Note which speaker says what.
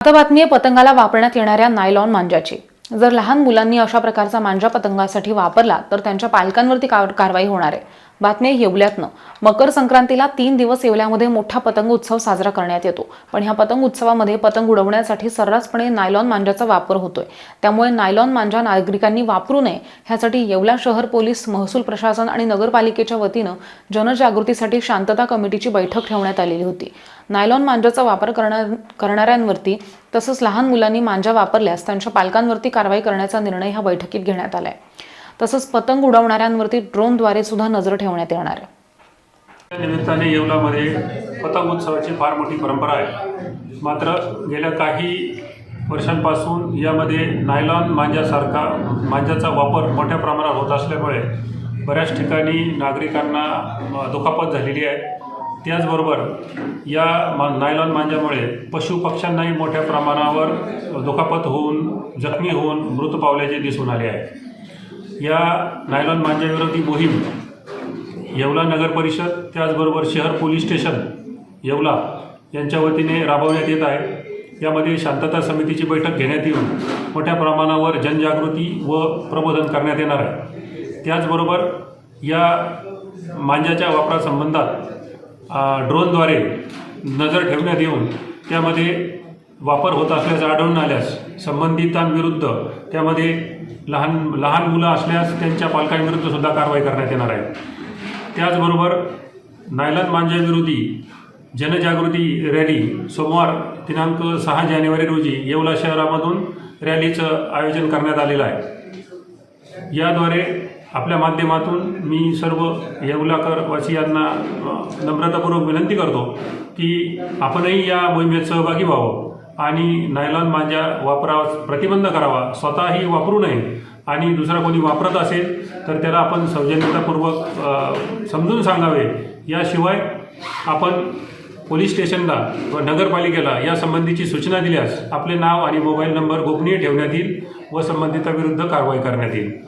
Speaker 1: आता बातमी आहे पतंगाला वापरण्यात येणाऱ्या नायलॉन मांजाची। जर लहान मुलांनी अशा प्रकारचा मांजा पतंगासाठी वापरला तर त्यांच्या पालकांवरती कारवाई होणार आहे। बातमी आहे येवल्यातनं। मकर संक्रांतीला 3 दिवस येवल्यामध्ये मोठा पतंग उत्सव साजरा करण्यात येतो। पण ह्या पतंग उत्सवामध्ये पतंग उडवण्यासाठी सर्रासपणे नायलॉन मांजाचा वापर होतोय। त्यामुळे नायलॉन मांजा नागरिकांनी वापरू नये ह्यासाठी येवला शहर पोलीस, महसूल प्रशासन आणि नगरपालिकेच्या वतीनं जनजागृतीसाठी शांतता कमिटीची बैठक ठेवण्यात आलेली होती। नायलॉन मांजाचा वापर करणाऱ्यांवरती तसंच लहान मुलांनी मांजा वापरल्यास त्यांच्या पालकांवरती कारवाई करण्याचा निर्णय ह्या बैठकीत घेण्यात आलाय। तसंच पतंग उडवणाऱ्यांवरती ड्रोनद्वारे सुद्धा नजर ठेवण्यात येणार आहे।
Speaker 2: या निमित्ताने येवलामध्ये पतंग उत्सवाची फार मोठी परंपरा आहे। मात्र गेल्या काही वर्षांपासून यामध्ये नायलॉन मांजाचा वापर मोठ्या प्रमाणात होत असल्यामुळे बऱ्याच ठिकाणी नागरिकांना दुखापत झालेली आहे। त्याचबरोबर या नायलॉन मांजामुळे पशुपक्ष्यांनाही मोठ्या प्रमाणावर दुखापत होऊन जखमी होऊन मृत पावल्याचे दिसून आले आहे। या नायलॉन मांजाविरोधी मोहीम येवला नगर परिषद त्याचबरोबर शहर पोलीस स्टेशन येवला यांच्या वतीने राबवण्यात येत आहे। यामध्ये शांतता समितीची बैठक घेण्यात येऊन मोठ्या प्रमाणावर जनजागृती व प्रबोधन करण्यात येणार आहे। त्याचबरोबर या मांजाच्या वापरासंबंधात ड्रोनद्वारे नजर ठेवण्यात येऊन त्यामध्ये वापर होत असल्याचं आढळून आल्यास संबंधितांविरुद्ध त्यामध्ये लहान मुलं असल्यास त्यांच्या पालकांविरुद्ध सुद्धा कारवाई करण्यात येणार आहे। त्याचबरोबर नायलॉन मांजाविरोधी जनजागृती रॅली सोमवार दिनांक 6 जानेवारी रोजी येवला शहरामधून रॅलीचं आयोजन करण्यात आलेलं आहे। याद्वारे आपल्या माध्यमातून मी सर्व येवलाकर वासियांना नम्रतापूर्वक विनंती करतो की आपणही या मोहिमेत सहभागी व्हावं आणि नायलॉन मांजा वापरास प्रतिबंध करावा। स्वतःही वापरू नये आणि दुसरा कोणी वापरत असेल तर त्याला आपण सौजन्यतापूर्वक समजून सांगावे। याशिवाय आपण पोलीस स्टेशनला व नगरपालिकेला या संबंधीची सूचना दिल्यास आपले नाव आणि मोबाईल नंबर गोपनीय ठेवण्यात येईल व संबंधिताविरुद्ध कारवाई करण्यात येईल।